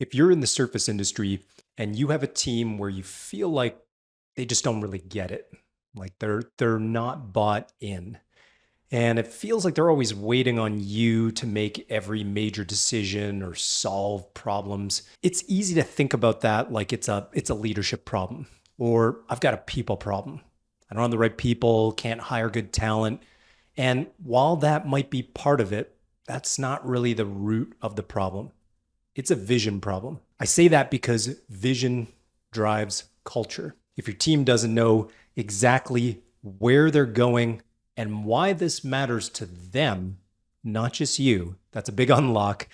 If you're in the surface industry and you have a team where you feel like they just don't really get it, like they're not bought in, and it feels like they're always waiting on you to make every major decision or solve problems, it's easy to think about that like it's a leadership problem, or I've got a people problem. I don't have the right people, can't hire good talent. And while that might be part of it, that's not really the root of the problem. It's a vision problem. I say that because vision drives culture. If your team doesn't know exactly where they're going and why this matters to them, not just you, that's a big unlock,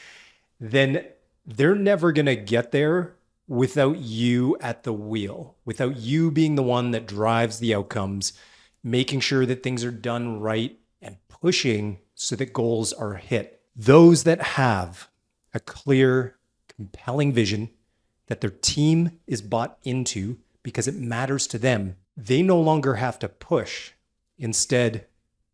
then they're never going to get there without you at the wheel, without you being the one that drives the outcomes, making sure that things are done right and pushing so that goals are hit. Those that have a clear, compelling vision that their team is bought into because it matters to them, they no longer have to push. Instead,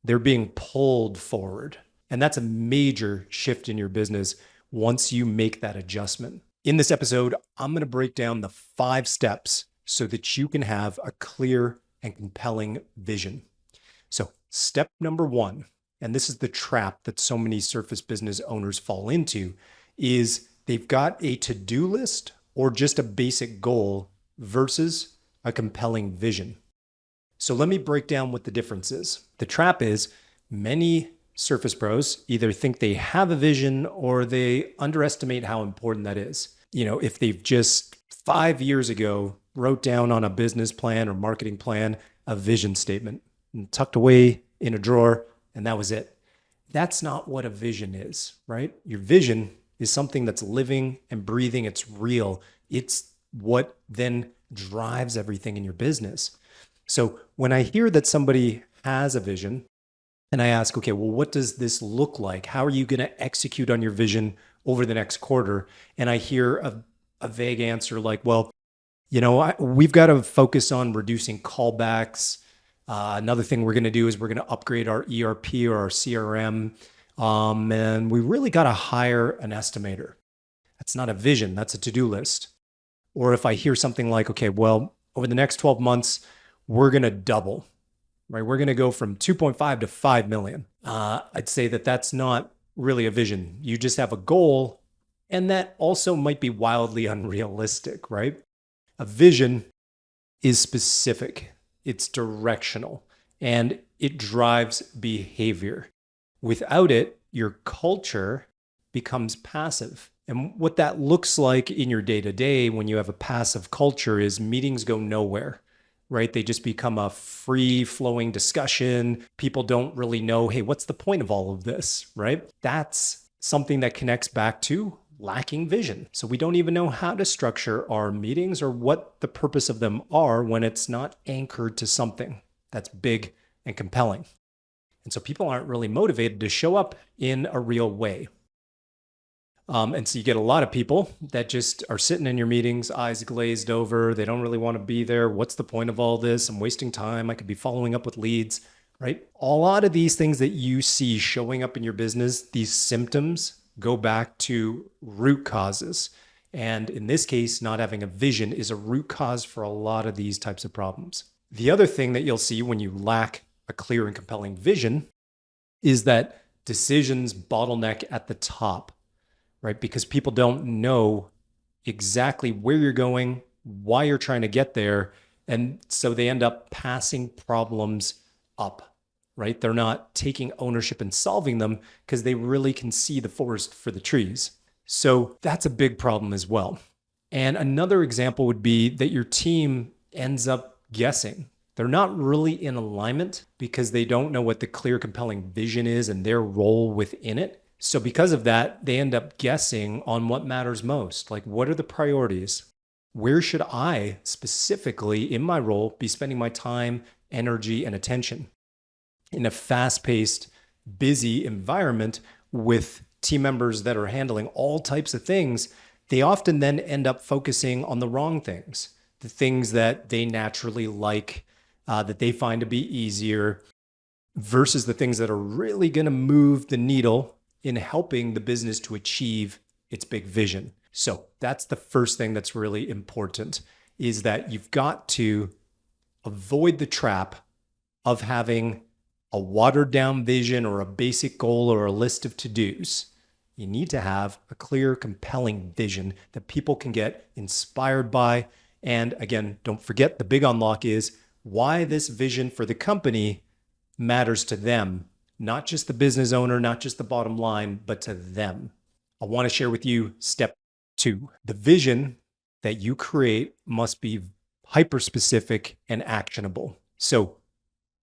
they're being pulled forward. And that's a major shift in your business once you make that adjustment. In this episode, I'm going to break down the 5 steps so that you can have a clear and compelling vision. So, step number 1, and this is the trap that so many surface business owners fall into, is they've got a to-do list or just a basic goal versus a compelling vision. So let me break down what the difference is. The trap is many surface pros either think they have a vision or they underestimate how important that is. If they've just 5 years ago wrote down on a business plan or marketing plan a vision statement and tucked away in a drawer, and that was it. That's not what a vision is, right? Your vision is something that's living and breathing. It's real. It's what then drives everything in your business. So when I hear that somebody has a vision and I ask, okay, well, what does this look like? How are you going to execute on your vision over the next quarter? And I hear a vague answer like, well, we've got to focus on reducing callbacks. Another thing we're going to do is we're going to upgrade our ERP or our CRM. And we really got to hire an estimator. That's not a vision. That's a to-do list. Or if I hear something like, okay, well, over the next 12 months, we're going to double, right? We're going to go from 2.5 to 5 million. I'd say that that's not really a vision. You just have a goal, and that also might be wildly unrealistic, right? A vision is specific, it's directional, and it drives behavior. Without it, your culture becomes passive. And what that looks like in your day-to-day when you have a passive culture is meetings go nowhere, right? They just become a free-flowing discussion. People don't really know, hey, what's the point of all of this, right? That's something that connects back to lacking vision. So we don't even know how to structure our meetings or what the purpose of them are when it's not anchored to something that's big and compelling. And so people aren't really motivated to show up in a real way. And so you get a lot of people that just are sitting in your meetings, eyes glazed over. They don't really want to be there. What's the point of all this? I'm wasting time. I could be following up with leads, right? A lot of these things that you see showing up in your business, these symptoms go back to root causes. And in this case, not having a vision is a root cause for a lot of these types of problems. The other thing that you'll see when you lack a clear and compelling vision is that decisions bottleneck at the top, right? Because people don't know exactly where you're going, why you're trying to get there. And so they end up passing problems up, right? They're not taking ownership and solving them because they really can see the forest for the trees. So that's a big problem as well. And another example would be that your team ends up guessing. They're not really in alignment because they don't know what the clear, compelling vision is and their role within it. So because of that, they end up guessing on what matters most. Like, what are the priorities? Where should I specifically in my role be spending my time, energy, and attention? In a fast-paced, busy environment with team members that are handling all types of things, they often then end up focusing on the wrong things, the things that they naturally like, that they find to be easier, versus the things that are really going to move the needle in helping the business to achieve its big vision. So that's the first thing that's really important, is that you've got to avoid the trap of having a watered down vision or a basic goal or a list of to-dos. You need to have a clear, compelling vision that people can get inspired by. And again, don't forget, the big unlock is why this vision for the company matters to them, not just the business owner, not just the bottom line, but to them. I want to share with you step two. The vision that you create must be hyper specific and actionable. So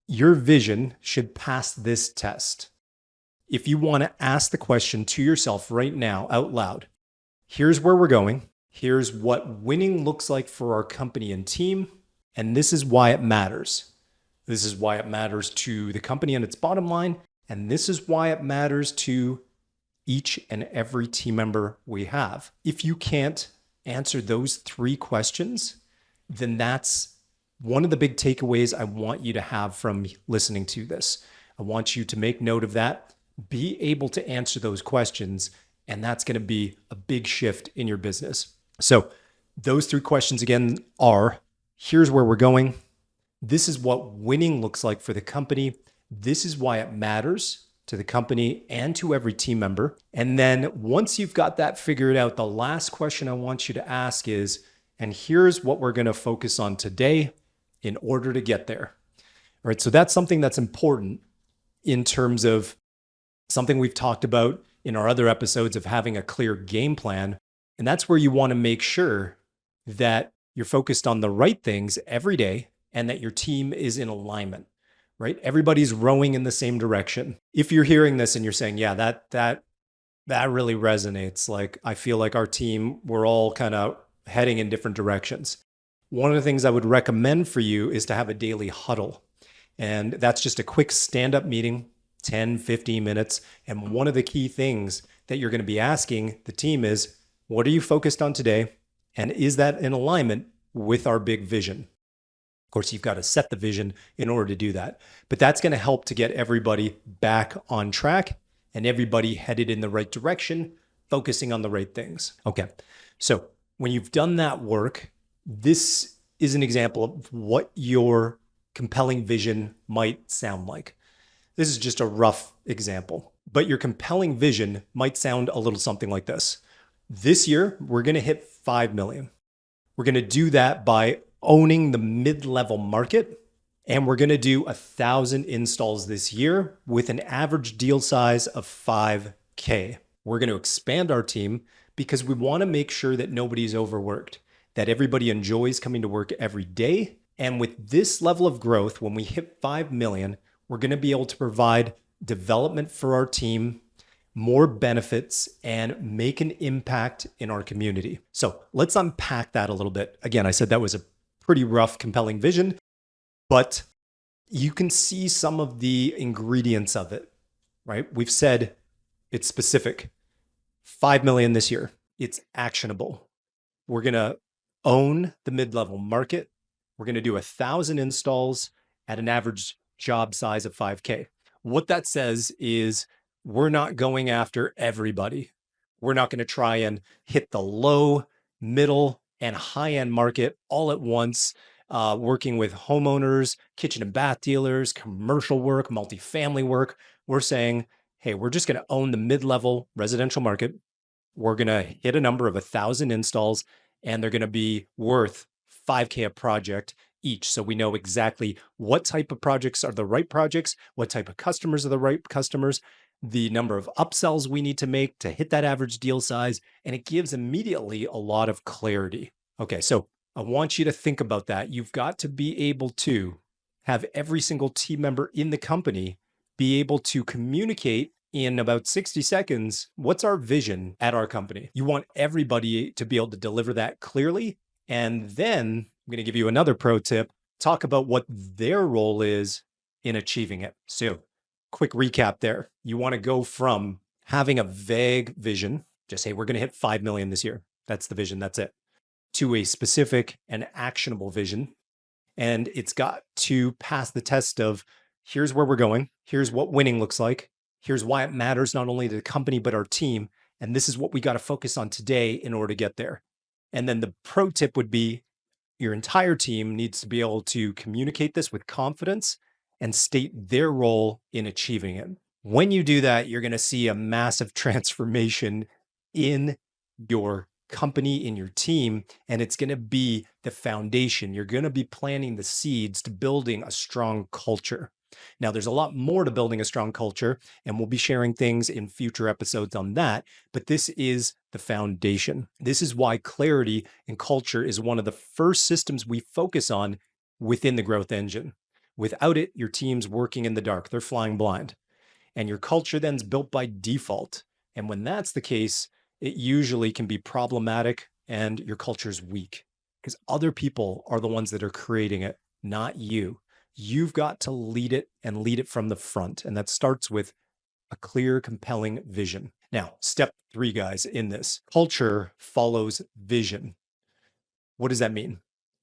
your vision should pass this test. If you want to ask the question to yourself right now out loud, here's where we're going. Here's what winning looks like for our company and team. And this is why it matters. This is why it matters to the company and its bottom line. And this is why it matters to each and every team member we have. If you can't answer those three questions, then that's one of the big takeaways I want you to have from listening to this. I want you to make note of that, be able to answer those questions, and that's going to be a big shift in your business. So those three questions again are, here's where we're going. This is what winning looks like for the company. This is why it matters to the company and to every team member. And then once you've got that figured out, the last question I want you to ask is, and here's what we're going to focus on today in order to get there. All right, so that's something that's important in terms of something we've talked about in our other episodes of having a clear game plan. And that's where you want to make sure that you're focused on the right things every day and that your team is in alignment, right? Everybody's rowing in the same direction. If you're hearing this and you're saying, yeah, that really resonates. Like, I feel like our team, we're all kind of heading in different directions. One of the things I would recommend for you is to have a daily huddle. And that's just a quick stand-up meeting, 10, 15 minutes. And one of the key things that you're going to be asking the team is, what are you focused on today? And is that in alignment with our big vision? Of course, you've got to set the vision in order to do that. But that's going to help to get everybody back on track and everybody headed in the right direction, focusing on the right things. Okay, so when you've done that work, this is an example of what your compelling vision might sound like. This is just a rough example, but your compelling vision might sound a little something like this. This year, we're going to hit 5 million. We're going to do that by owning the mid-level market, and we're going to do 1,000 installs this year with an average deal size of 5K. We're going to expand our team because we want to make sure that nobody's overworked, that everybody enjoys coming to work every day. And with this level of growth, when we hit 5 million, we're going to be able to provide development for our team, more benefits, and make an impact in our community. So let's unpack that a little bit. Again, I said that was a pretty rough, compelling vision, but you can see some of the ingredients of it, right? We've said it's specific. 5 million this year. It's actionable. We're going to own the mid-level market. We're going to do 1,000 installs at an average job size of 5K. What that says is we're not going after everybody. We're not going to try and hit the low, middle, and high-end market all at once, working with homeowners, kitchen and bath dealers, commercial work, multifamily work. We're saying, hey, we're just going to own the mid-level residential market. We're going to hit a number of 1,000 installs, and they're going to be worth 5K a project each. So we know exactly what type of projects are the right projects, what type of customers are the right customers, the number of upsells we need to make to hit that average deal size. And it gives immediately a lot of clarity. Okay, so I want you to think about that. You've got to be able to have every single team member in the company be able to communicate in about 60 seconds, what's our vision at our company? You want everybody to be able to deliver that clearly. And then I'm going to give you another pro tip, talk about what their role is in achieving it. So quick recap there. You want to go from having a vague vision, just say, we're going to hit 5 million this year. That's the vision. That's it. To a specific and actionable vision. And it's got to pass the test of here's where we're going. Here's what winning looks like. Here's why it matters not only to the company, but our team. And this is what we got to focus on today in order to get there. And then the pro tip would be your entire team needs to be able to communicate this with confidence and state their role in achieving it. When you do that, you're going to see a massive transformation in your company, in your team, and it's going to be the foundation. You're going to be planting the seeds to building a strong culture. Now, there's a lot more to building a strong culture, and we'll be sharing things in future episodes on that, but this is the foundation. This is why clarity and culture is one of the first systems we focus on within the growth engine. Without it, your team's working in the dark, they're flying blind. And your culture then's built by default. And when that's the case, it usually can be problematic and your culture's weak because other people are the ones that are creating it, not you. You've got to lead it and lead it from the front. And that starts with a clear, compelling vision. Now, step 3, guys, in this culture follows vision. What does that mean?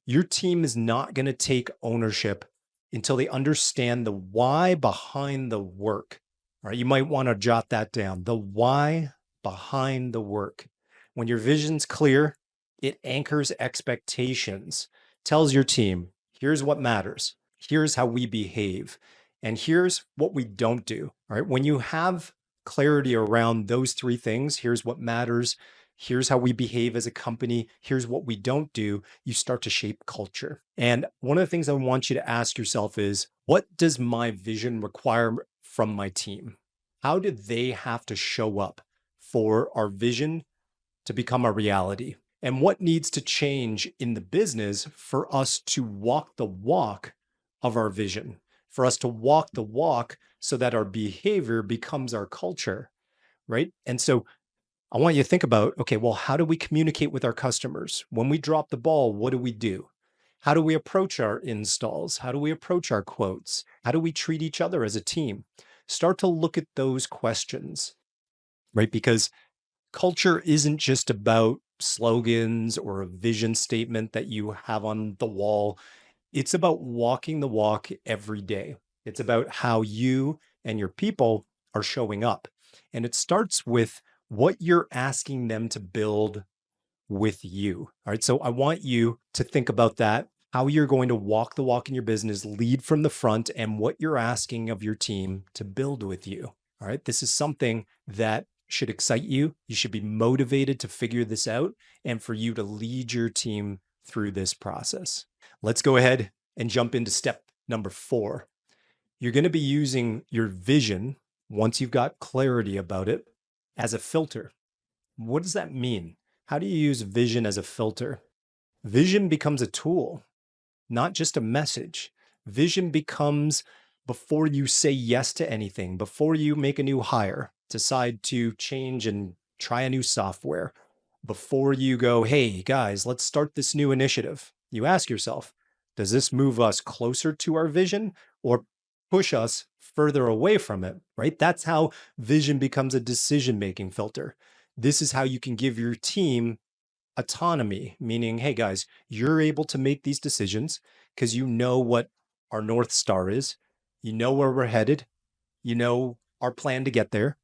Your team is not going to take ownership until they understand the why behind the work. All right, you might want to jot that down. The why behind the work. When your vision's clear, it anchors expectations, tells your team, here's what matters, here's how we behave, and here's what we don't do. All right, when you have clarity around those 3 things, here's what matters, here's how we behave as a company, here's what we don't do, you start to shape culture. And one of the things I want you to ask yourself is, what does my vision require from my team? How do they have to show up for our vision to become a reality? And what needs to change in the business for us to walk the walk of our vision, for us to walk the walk so that our behavior becomes our culture, right? And so I want you to think about, okay, well, how do we communicate with our customers? When we drop the ball, what do we do? How do we approach our installs? How do we approach our quotes? How do we treat each other as a team? Start to look at those questions, right? Because culture isn't just about slogans or a vision statement that you have on the wall. It's about walking the walk every day. It's about how you and your people are showing up. And it starts with what you're asking them to build with you. All right. So I want you to think about that, how you're going to walk the walk in your business, lead from the front, and what you're asking of your team to build with you. All right. This is something that should excite you. You should be motivated to figure this out and for you to lead your team through this process. Let's go ahead and jump into step number 4. You're going to be using your vision, once you've got clarity about it, as a filter. What does that mean? How do you use vision as a filter? Vision becomes a tool, not just a message. Vision becomes before you say yes to anything, before you make a new hire, decide to change and try a new software, before you go, hey guys, let's start this new initiative. You ask yourself, does this move us closer to our vision or push us further away from it, right? That's how vision becomes a decision-making filter. This is how you can give your team autonomy, meaning, hey guys, you're able to make these decisions because you know what our North Star is, you know where we're headed, you know our plan to get there,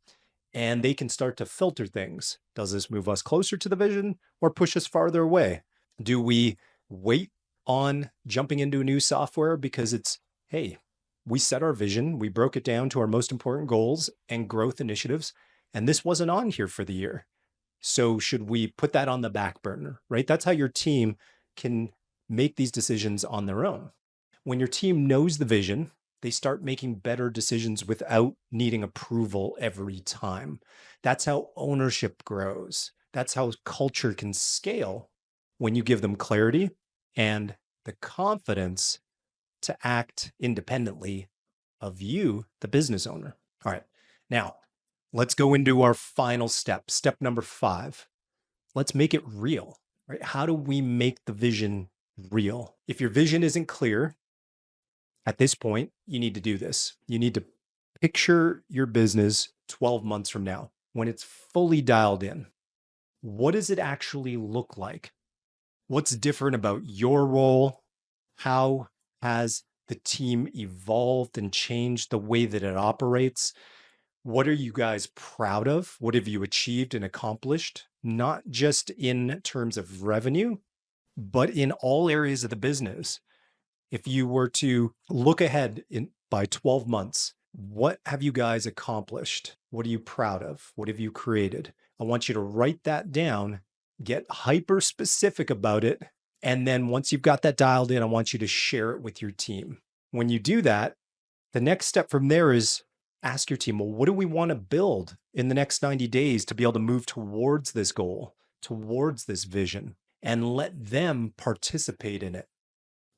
and they can start to filter things. Does this move us closer to the vision or push us farther away? Do we wait on jumping into a new software because it's, hey, we set our vision, we broke it down to our most important goals and growth initiatives, and this wasn't on here for the year. So should we put that on the back burner, right? That's how your team can make these decisions on their own. When your team knows the vision, they start making better decisions without needing approval every time. That's how ownership grows. That's how culture can scale when you give them clarity and the confidence to act independently of you, the business owner. All right. Now, let's go into our final step. Step number 5. Let's make it real, right? How do we make the vision real? If your vision isn't clear, at this point, you need to do this. You need to picture your business 12 months from now when it's fully dialed in. What does it actually look like? What's different about your role? How has the team evolved and changed the way that it operates? What are you guys proud of? What have you achieved and accomplished? Not just in terms of revenue, but in all areas of the business. If you were to look ahead in by 12 months, what have you guys accomplished? What are you proud of? What have you created? I want you to write that down, get hyper specific about it. And then once you've got that dialed in, I want you to share it with your team. When you do that, the next step from there is ask your team, well, what do we want to build in the next 90 days to be able to move towards this goal, towards this vision, and let them participate in it,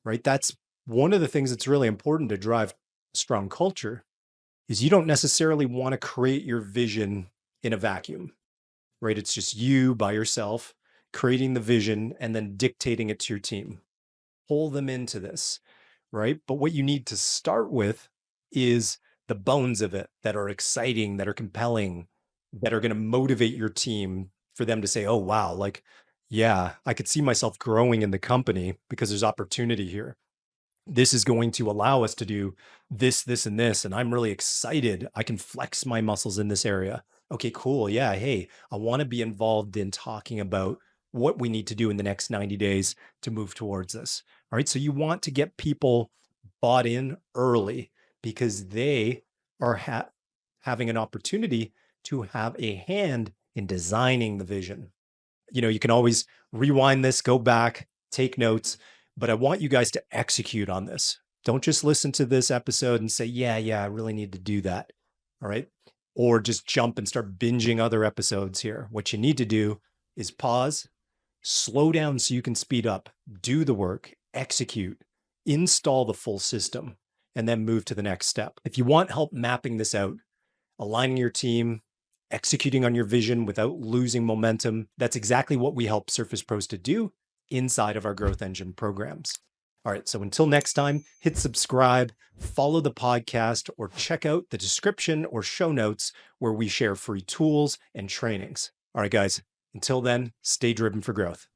right? That's one of the things that's really important to drive strong culture is you don't necessarily want to create your vision in a vacuum, right? It's just you by yourself creating the vision and then dictating it to your team. Pull them into this, right? But what you need to start with is the bones of it that are exciting, that are compelling, that are going to motivate your team for them to say, oh, wow, like, yeah, I could see myself growing in the company because there's opportunity here. This is going to allow us to do this, this, and this. And I'm really excited. I can flex my muscles in this area. Okay, cool. Yeah. Hey, I want to be involved in talking about what we need to do in the next 90 days to move towards this. All right. So you want to get people bought in early because they are having an opportunity to have a hand in designing the vision. You can always rewind this, go back, take notes, but I want you guys to execute on this. Don't just listen to this episode and say, yeah, I really need to do that. All right. Or just jump and start binging other episodes here. What you need to do is pause, slow down so you can speed up, do the work, execute, install the full system, and then move to the next step. If you want help mapping this out, aligning your team, executing on your vision without losing momentum. That's exactly what we help Surface Pros to do inside of our Growth Engine programs. All right, so until next time, hit subscribe, follow the podcast, or check out the description or show notes where we share free tools and trainings. All right, guys, until then, stay driven for growth.